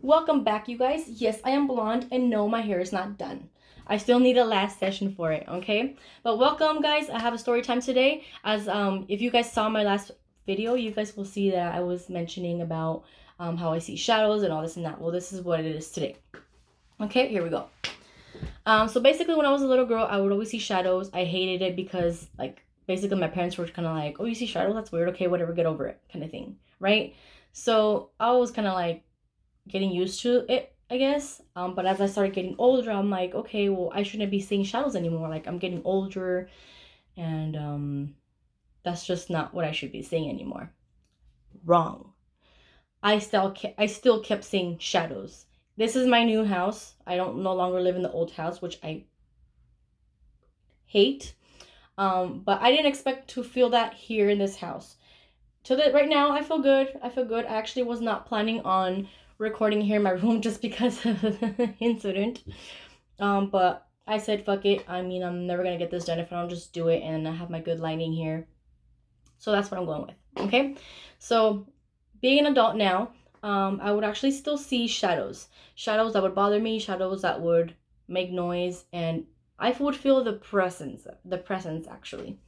Welcome back, you guys. Yes, I am blonde, and no, my hair is not done. I still need a last session for it, okay? But welcome, guys. I have a story time today. As if you guys saw my last video, you guys will see that I was mentioning about how I see shadows and all this and that. Well, this is what it is today. Okay, here we go. So basically, when I was a little girl, I would always see shadows. I hated it because, like, basically, my parents were kind of like, "Oh, you see shadows? That's weird. Okay, whatever, get over it," kind of thing, right? So I was kind of like getting used to it, I guess. But as I started getting older, I'm like, okay, well, I shouldn't be seeing shadows anymore. Like, I'm getting older, and that's just not what I should be seeing anymore. Wrong. I still kept seeing shadows. This is my new house. I don't no longer live in the old house, which I hate. But I didn't expect to feel that here in this house. So that right now I feel good. I feel good. I actually was not planning on recording here in my room just because of the incident. But I said fuck it. I mean, I'm never gonna get this done if I don't just do it, and I have my good lighting here. So that's what I'm going with. Okay. So being an adult now, I would actually still see shadows. Shadows that would bother me, shadows that would make noise, and I would feel the presence. The presence actually.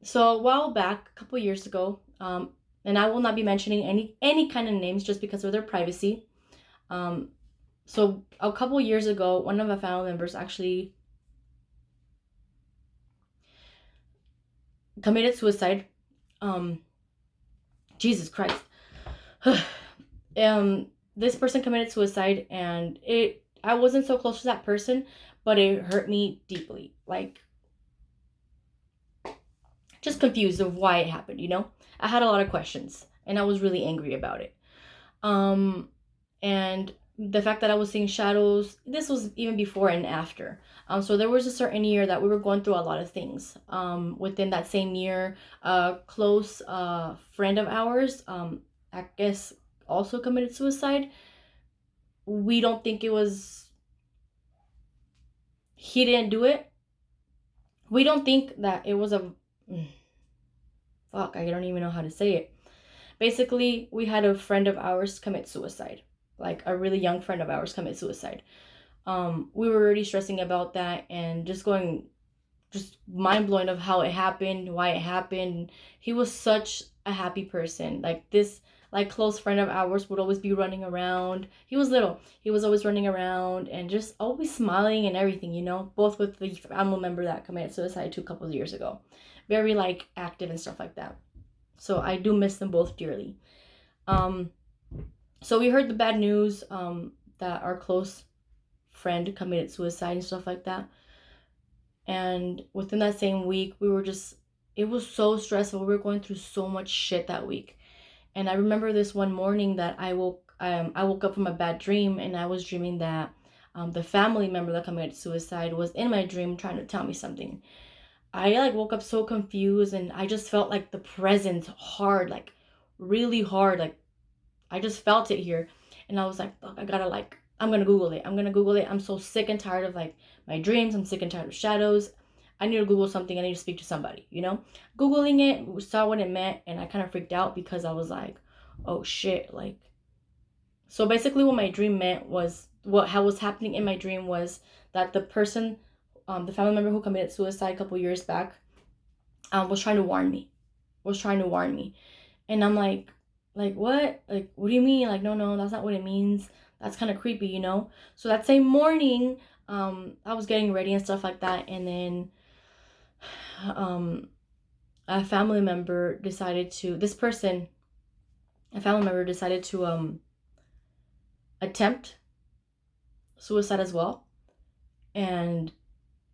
So a while back, a couple years ago, and I will not be mentioning any kind of names just because of their privacy. Um, so a couple years ago, one of my family members actually committed suicide. Um, Jesus Christ. This person committed suicide, and I wasn't so close to that person, but it hurt me deeply. Like, just confused of why it happened. I had a lot of questions, and I was really angry about it. Um, and the fact that I was seeing shadows, this was even before and after. So there was a certain year that we were going through a lot of things. Within that same year, a close friend of ours, I guess, also committed suicide. We don't think it was, he didn't do it. We don't think that it was a, fuck, I don't even know how to say it. Basically, we had a friend of ours commit suicide, like a really young friend of ours commit suicide. We were already stressing about that and just mind blowing of how it happened, why it happened. He was such a happy person. Like this, like close friend of ours would always be running around. He was little. He was always running around and just always smiling and everything. Both with the family member that committed suicide a couple of years ago. Very like active and stuff like that. So I do miss them both dearly. Um, so we heard the bad news that our close friend committed suicide and stuff like that. And within that same week, it was so stressful. We were going through so much shit that week. And I remember this one morning that I woke up from a bad dream, and I was dreaming that the family member that committed suicide was in my dream trying to tell me something. I like woke up so confused, and I just felt like the presence hard, like really hard. Like I just felt it here. And I was like, fuck, I'm gonna Google it. I'm gonna Google it. I'm so sick and tired of like my dreams. I'm sick and tired of shadows. I need to Google something. I need to speak to somebody. Googling it, saw what it meant, and I kind of freaked out because I was like, oh shit. Like, so basically, what my dream meant was how was happening in my dream was that the person, the family member who committed suicide a couple years back, was trying to warn me. Was trying to warn me. And I'm like what? Like, what do you mean? Like, no, that's not what it means. That's kind of creepy. So that same morning, I was getting ready and stuff like that, and then um, a family member decided to. This person, a family member decided to attempt suicide as well. And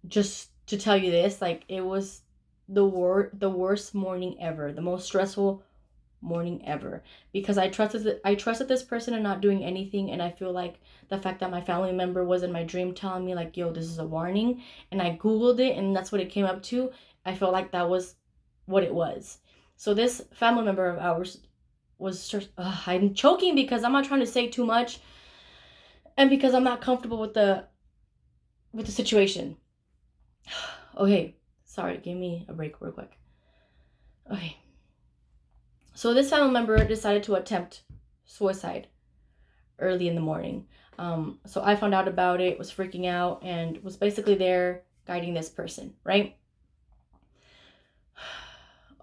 just to tell you this, like, it was the worst morning ever, the most stressful morning ever, because I trusted this person and not doing anything. And I feel like the fact that my family member was in my dream telling me like, yo, this is a warning, and I googled it and that's what it came up to, I felt like that was what it was. So this family member of ours was I'm choking because I'm not trying to say too much, and because I'm not comfortable with the situation. Okay, sorry, give me a break real quick. Okay. So this family member decided to attempt suicide. early in the morning. So I found out about it, was freaking out, and was basically there guiding this person, right?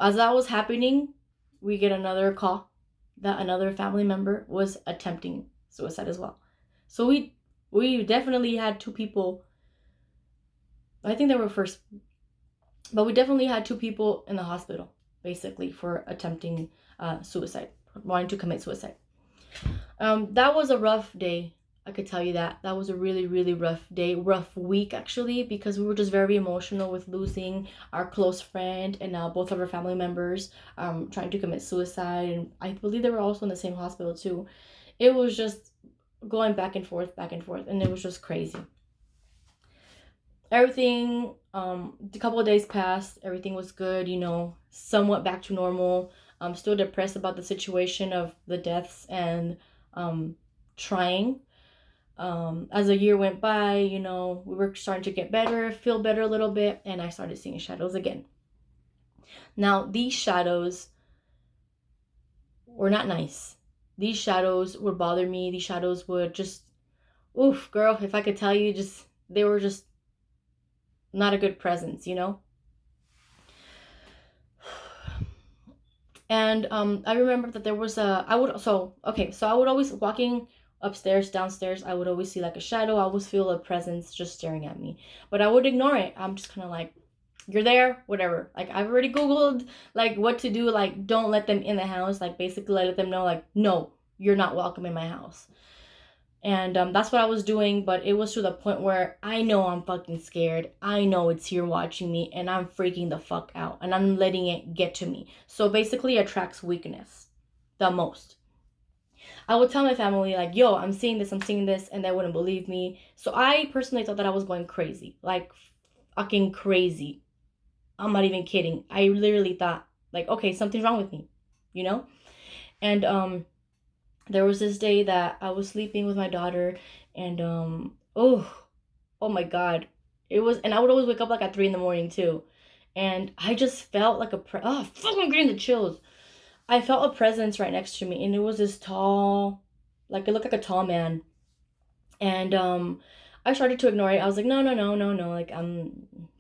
As that was happening, we get another call that another family member was attempting suicide as well. So we definitely had two people. I think they were first, but we definitely had two people in the hospital basically for attempting suicide, wanting to commit suicide. That was a rough day. I could tell you that. That was a really, really rough day, rough week actually, because we were just very emotional with losing our close friend and both of our family members trying to commit suicide. And I believe they were also in the same hospital too. It was just going back and forth, and it was just crazy. Everything, a couple of days passed, everything was good, somewhat back to normal. I'm still depressed about the situation of the deaths and trying. As a year went by, we were starting to get better, feel better a little bit, and I started seeing shadows again. Now, these shadows were not nice. These shadows would bother me. These shadows would just, oof, girl, if I could tell you, they were just not a good presence, And I remember that there was I would, so, okay, so I would always, walking upstairs, downstairs, I would always see like a shadow. I always feel a presence just staring at me. But I would ignore it. I'm just kind of like, you're there, whatever. Like, I've already Googled, like, what to do. Like, don't let them in the house. Like, basically, let them know, like, no, you're not welcome in my house. And that's what I was doing, but it was to the point where I know I'm fucking scared. I know it's here watching me, and I'm freaking the fuck out, and I'm letting it get to me. So basically, it attracts weakness the most. I would tell my family, like, yo, I'm seeing this, and they wouldn't believe me. So I personally thought that I was going crazy, like, fucking crazy. I'm not even kidding. I literally thought, like, okay, something's wrong with me, you know? And there was this day that I was sleeping with my daughter, and oh my god, it was, and I would always wake up like at 3 in the morning too, and I just felt like oh fucking, I'm getting the chills. I felt a presence right next to me, and it was this tall, like, it looked like a tall man, and I started to ignore it. I was like, no, no, no, no, no, like,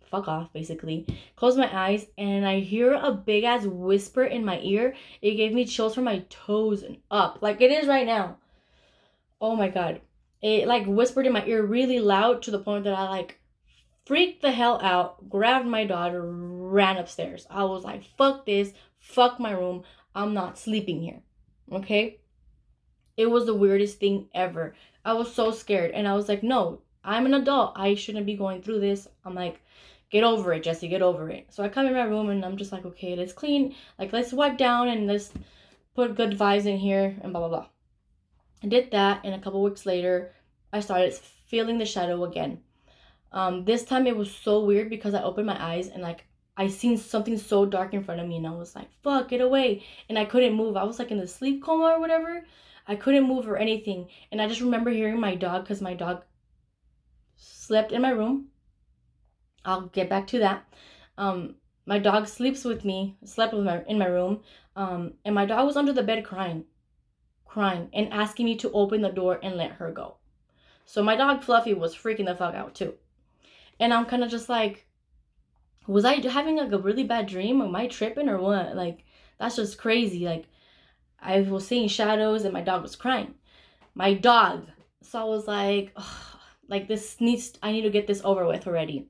fuck off, basically. Close my eyes, and I hear a big ass whisper in my ear. It gave me chills from my toes and up, like it is right now. Oh my god. It like whispered in my ear really loud to the point that I like freaked the hell out, grabbed my daughter, ran upstairs. I was like, fuck this, fuck my room. I'm not sleeping here. Okay? It was the weirdest thing ever. I was so scared, and I was like, no, I'm an adult. I shouldn't be going through this. I'm like, get over it, Jesse, get over it. So I come in my room, and I'm just like, okay, let's clean, like, let's wipe down, and let's put good vibes in here, and blah, blah, blah. I did that, and a couple weeks later, I started feeling the shadow again. This time it was so weird because I opened my eyes, and like, I seen something so dark in front of me, and I was like, fuck, get away. And I couldn't move. I was like in the sleep coma or whatever. I couldn't move or anything. And I just remember hearing my dog, because my dog slept in my room. I'll get back to that. My dog sleeps with me, slept with in my room. And my dog was under the bed crying and asking me to open the door and let her go. So my dog Fluffy was freaking the fuck out too. And I'm kind of just like, was I having like a really bad dream? Am I tripping or what? Like, that's just crazy. Like, I was seeing shadows and my dog was crying. My dog. So I was like, oh, like, I need to get this over with already.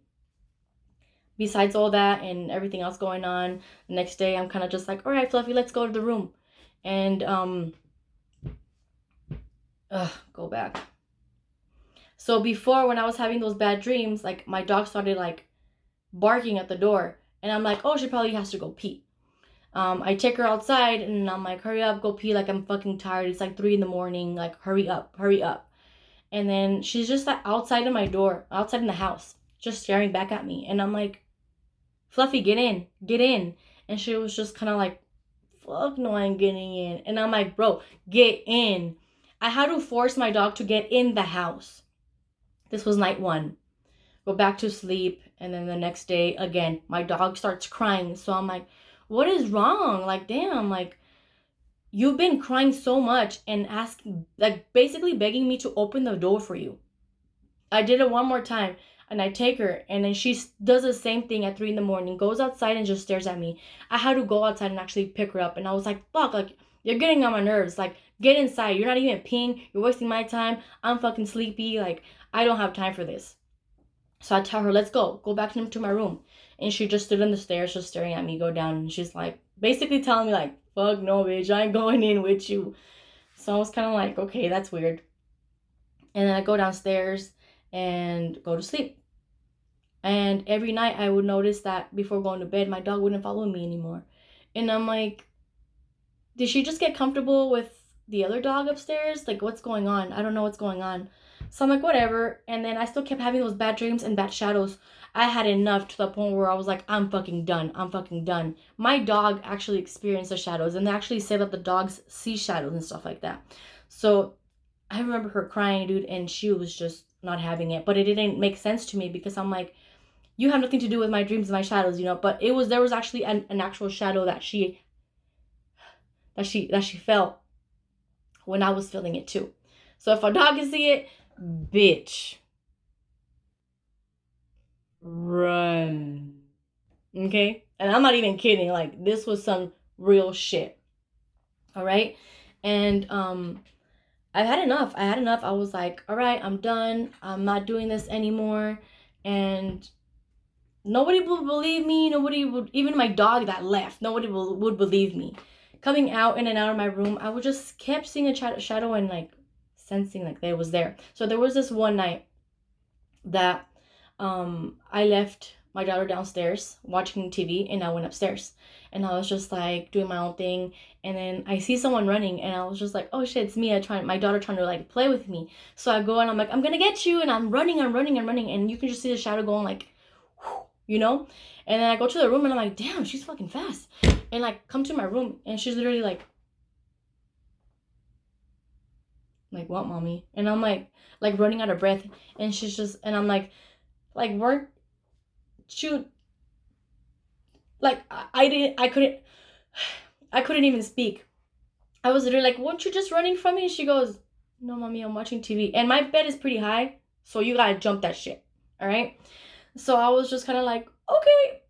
Besides all that and everything else going on, the next day I'm kind of just like, all right, Fluffy, let's go to the room. And go back. So before, when I was having those bad dreams, like, my dog started like barking at the door, and I'm like, oh, she probably has to go pee. I take her outside, and I'm like, hurry up, go pee, like, I'm fucking tired. It's like 3 in the morning, like, hurry up, hurry up. And then she's just like outside of my door, outside in the house, just staring back at me. And I'm like, Fluffy, get in, get in. And she was just kind of like, fuck no, I'm getting in. And I'm like, bro, get in. I had to force my dog to get in the house. This was night one. Go back to sleep, and then the next day, again, my dog starts crying. So I'm like, what is wrong? Like, damn, like, you've been crying so much and asking, like basically begging me to open the door for you. I did it one more time, and I take her, and then she does the same thing at 3 in the morning, goes outside and just stares at me. I had to go outside and actually pick her up, and I was like, fuck, like, you're getting on my nerves. Like, get inside. You're not even peeing. You're wasting my time. I'm fucking sleepy. Like, I don't have time for this. So I tell her, let's go. Go back to my room. And she just stood on the stairs, just staring at me go down. And she's like, basically telling me, like, fuck no, bitch. I ain't going in with you. So I was kind of like, okay, that's weird. And then I go downstairs and go to sleep. And every night I would notice that before going to bed, my dog wouldn't follow me anymore. And I'm like, did she just get comfortable with the other dog upstairs? Like, what's going on? I don't know what's going on. So I'm like, whatever. And then I still kept having those bad dreams and bad shadows. I had enough to the point where I was like, I'm fucking done. I'm fucking done. My dog actually experienced the shadows, and they actually say that the dogs see shadows and stuff like that. So I remember her crying, dude, and she was just not having it. But it didn't make sense to me because I'm like, you have nothing to do with my dreams and my shadows, you know. But there was actually an actual shadow that she felt when I was feeling it too. So if a dog can see it, bitch, run. Okay? And I'm not even kidding. Like, this was some real shit. All right? And I've had enough. I had enough. I was like, all right, I'm done. I'm not doing this anymore. And nobody would believe me. Nobody would, even my dog that left, nobody would believe me. Coming out in and out of my room, I would just kept seeing a shadow and like sensing like they was there. So there was this one night that I left my daughter downstairs watching TV, and I went upstairs, and I was just like doing my own thing, and then I see someone running, and I was just like, oh shit, it's Mia trying, my daughter trying to like play with me. So I go and I'm like, I'm gonna get you, and I'm running, and you can just see the shadow going like, you know. And then I go to the room, and I'm like, damn, she's fucking fast. And like come to my room, and she's literally like what, mommy? And I'm like running out of breath, and she's just, and I'm like weren't you, like I didn't, I couldn't even speak. I was literally like, weren't you just running from me? And she goes, no, mommy, I'm watching TV, and my bed is pretty high, so you gotta jump that shit. All right. So I was just kind of like, okay,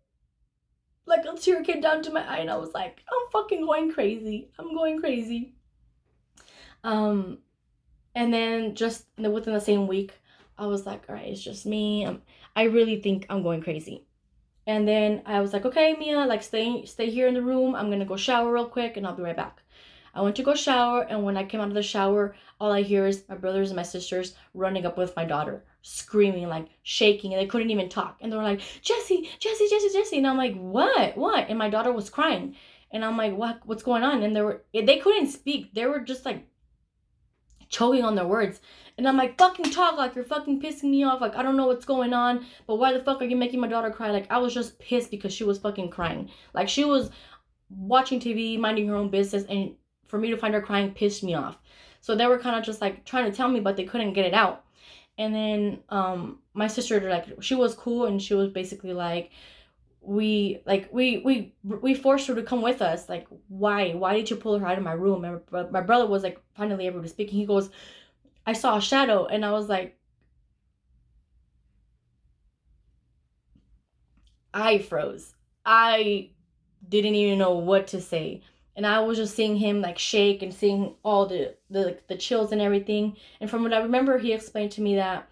like a tear came down to my eye, and I was like, I'm fucking going crazy. I'm going crazy. Um, and then just within the same week, I was like, all right, it's just me. I really think I'm going crazy. And then I was like, okay, Mia, like stay here in the room. I'm gonna go shower real quick, and I'll be right back. I went to go shower, and when I came out of the shower, all I hear is my brothers and my sisters running up with my daughter, screaming, like shaking, and they couldn't even talk. And they were like, Jesse, Jesse, Jesse, Jesse. And I'm like, what? And my daughter was crying. And I'm like, what's going on? And they couldn't speak. They were just like choking on their words. And I'm like, fucking talk, like you're fucking pissing me off. Like, I don't know what's going on, but why the fuck are you making my daughter cry? Like, I was just pissed because she was fucking crying. Like, she was watching TV, minding her own business, and for me to find her crying pissed me off. So they were kind of just like trying to tell me, but they couldn't get it out. And then my sister, like, she was cool, and she was basically like, we forced her to come with us. Like, why did you pull her out of my room? And my brother was like finally able to speak, and he goes, I saw a shadow. And I was like, I froze. I didn't even know what to say. And I was just seeing him like shake and seeing all the chills and everything. And from what I remember, he explained to me that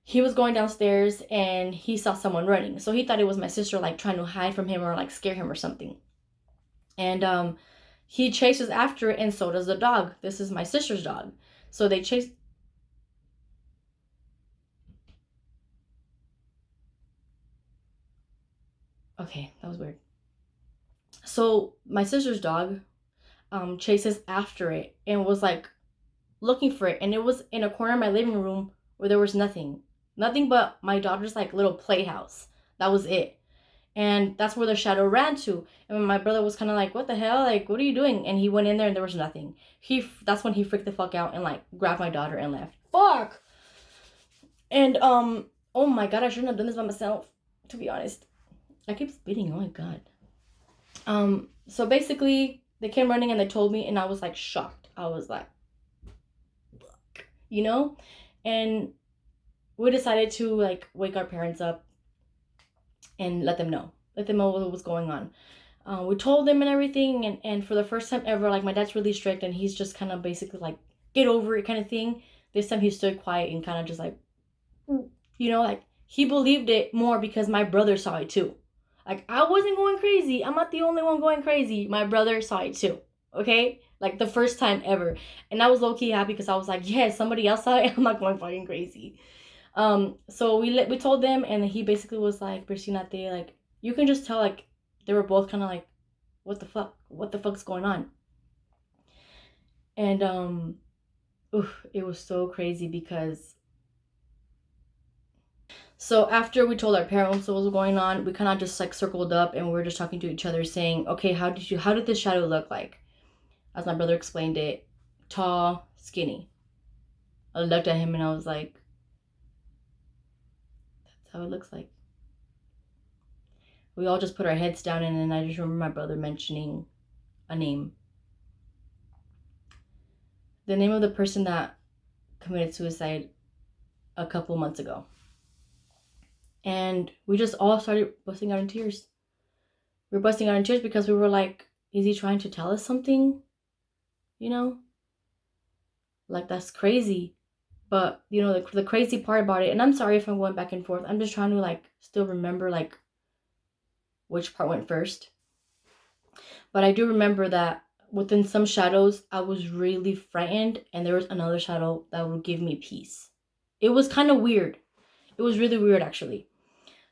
he was going downstairs and he saw someone running. So he thought it was my sister like trying to hide from him or like scare him or something. And he chases after it, and so does the dog. This is my sister's dog. So they chase. Okay, that was weird. So my sister's dog chases after it and was like looking for it, and it was in a corner of my living room where there was nothing but my daughter's like little playhouse. That was it. And that's where the shadow ran to. And my brother was kind of like, what the hell, like, what are you doing? And he went in there, and there was nothing. That's when he freaked the fuck out and like grabbed my daughter and left. Fuck. And oh my god, I shouldn't have done this by myself, to be honest. I keep spitting. Oh my god. So basically They came running and they told me, and I was like shocked. I was like, you know? And we decided to like wake our parents up and let them know what was going on. We told them and everything, and for the first time ever, like my dad's really strict and he's just kind of basically like, get over it kind of thing. This time he stood quiet and kind of just like, like he believed it more because my brother saw it too. Like I wasn't going crazy. I'm not the only one going crazy. My brother saw it too. Okay? Like the first time ever. And I was low key happy because I was like, yeah, somebody else saw it. I'm not going fucking crazy. So we told them, and he basically was like, Pristinate, like you can just tell like they were both kind of like, what the fuck's going on? And it was so crazy because so after we told our parents what was going on, we kind of just like circled up and we were just talking to each other, saying, okay, how did this shadow look like? As my brother explained it, tall, skinny. I looked at him and I was like, that's how it looks like. We all just put our heads down, and then I just remember my brother mentioning a name. The name of the person that committed suicide a couple months ago. And we just all started busting out in tears. We were busting out in tears because we were like, is he trying to tell us something? You know? Like, that's crazy. But, the crazy part about it, and I'm sorry if I'm going back and forth, I'm just trying to, like, still remember, like, which part went first. But I do remember that within some shadows, I was really frightened, and there was another shadow that would give me peace. It was kind of weird. It was really weird, actually.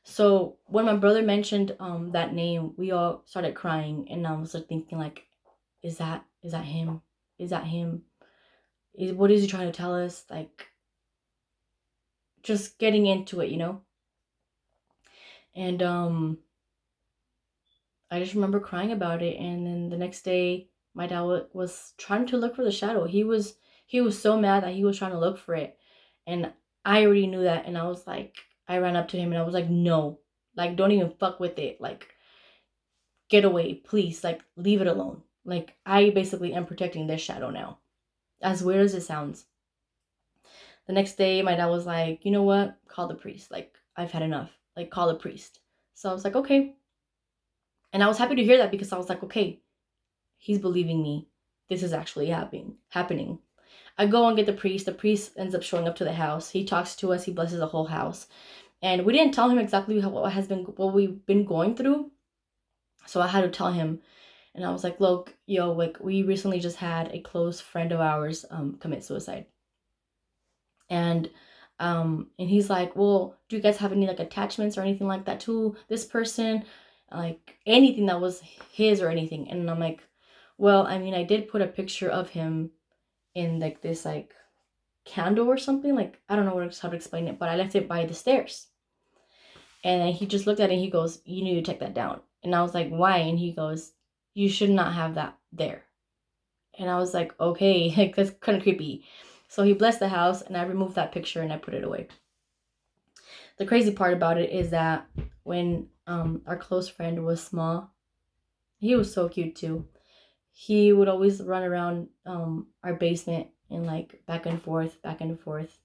So when my brother mentioned that name, we all started crying, and I was like thinking like, is that him? Is that him? What is he trying to tell us? Like, just getting into it. And I just remember crying about it, and then the next day, my dad was trying to look for the shadow. He was so mad that he was trying to look for it, and I already knew that, and I was like, I ran up to him and I was like, no, like don't even fuck with it, like get away, please, like leave it alone. Like I basically am protecting this shadow now. As weird as it sounds. The next day, my dad was like, you know what? Call the priest. Like I've had enough. Like call the priest. So I was like, okay. And I was happy to hear that because I was like, okay, he's believing me. This is actually happening. I go and get the priest. The priest ends up showing up to the house. He talks to us. He blesses the whole house. And we didn't tell him exactly what we've been going through. So I had to tell him, and I was like, look, yo, like we recently just had a close friend of ours commit suicide. And he's like, well, do you guys have any like attachments or anything like that to this person? Like anything that was his or anything. And I'm like, well, I mean, I did put a picture of him in like this like candle or something. Like I don't know how to explain it, but I left it by the stairs. And then he just looked at it and he goes, you need to take that down. And I was like, why? And he goes, you should not have that there. And I was like, okay, like that's kind of creepy. So he blessed the house, and I removed that picture and I put it away. The crazy part about it is that when our close friend was small, he was so cute too. He would always run around our basement and like back and forth, back and forth.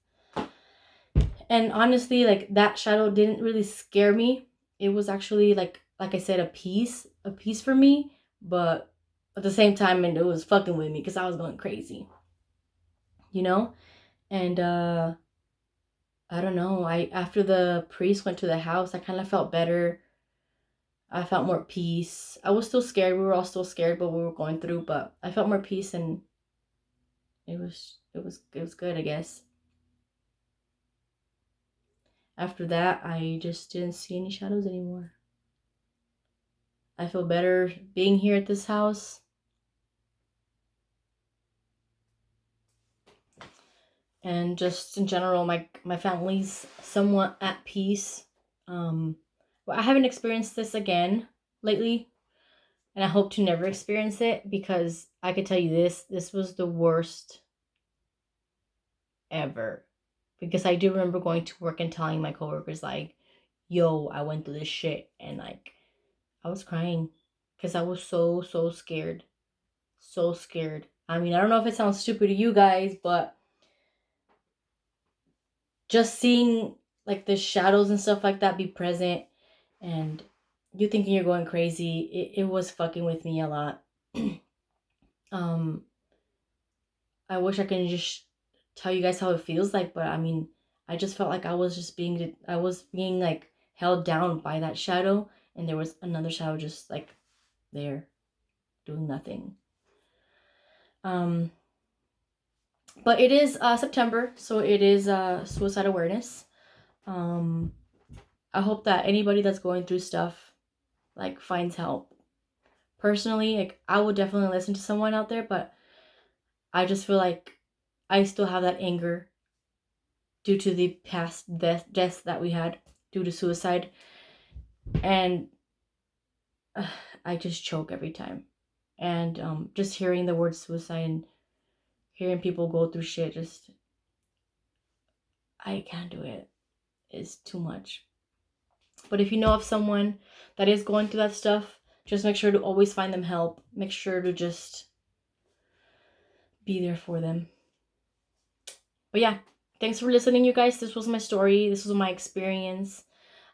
And honestly, like that shadow didn't really scare me. It was actually like I said, a piece for me, but at the same time, and it was fucking with me because I was going crazy, you know. And I don't know. I After the priest went to the house, I kind of felt better. I felt more peace. I was still scared. We were all still scared, but we were going through. But I felt more peace, and it was good, I guess. After that, I just didn't see any shadows anymore. I feel better being here at this house. And just in general, my family's somewhat at peace. Well, I haven't experienced this again lately, and I hope to never experience it because I could tell you this was the worst ever. Because I do remember going to work and telling my coworkers like, "Yo, I went through this shit," and like I was crying because I was so scared. so scared. I mean, I don't know if it sounds stupid to you guys, but just seeing like the shadows and stuff like that be present, and you thinking you're going crazy, it was fucking with me a lot. um I wish I can just tell you guys how it feels like, but I mean, I just felt like I was being like held down by that shadow, and there was another shadow just like there doing nothing. um but it is September, so it is suicide awareness. um I hope that anybody that's going through stuff like finds help. Personally, like I would definitely listen to someone out there, but I just feel like I still have that anger due to the past deaths that we had due to suicide, and I just choke every time. And just hearing the word suicide and hearing people go through shit, just I can't do it. It's too much. But if you know of someone that is going through that stuff, just make sure to always find them help. Make sure to just be there for them. But yeah, thanks for listening, you guys. This was my story. This was my experience.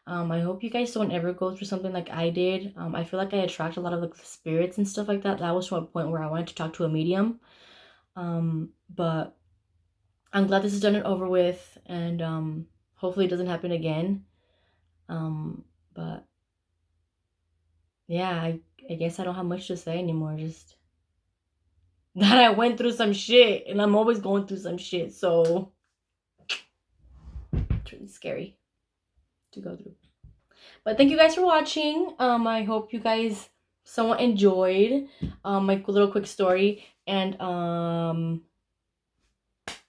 I hope you guys don't ever go through something like I did. I feel like I attract a lot of like spirits and stuff like that. That was to a point where I wanted to talk to a medium. But I'm glad this is done and over with, and hopefully it doesn't happen again. But yeah, I guess I don't have much to say anymore. Just that I went through some shit, and I'm always going through some shit. So it's really scary to go through. But thank you guys for watching. I hope you guys somewhat enjoyed my little quick story, and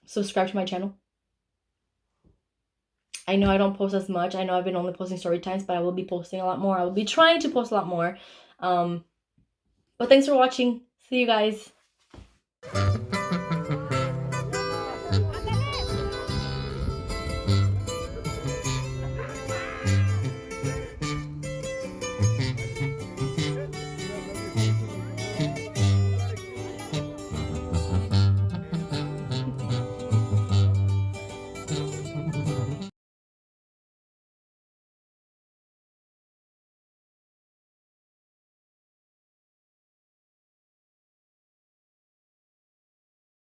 subscribe to my channel. I know I don't post as much. I know I've been only posting story times, but I will be posting a lot more. I will be trying to post a lot more. But thanks for watching. See you guys.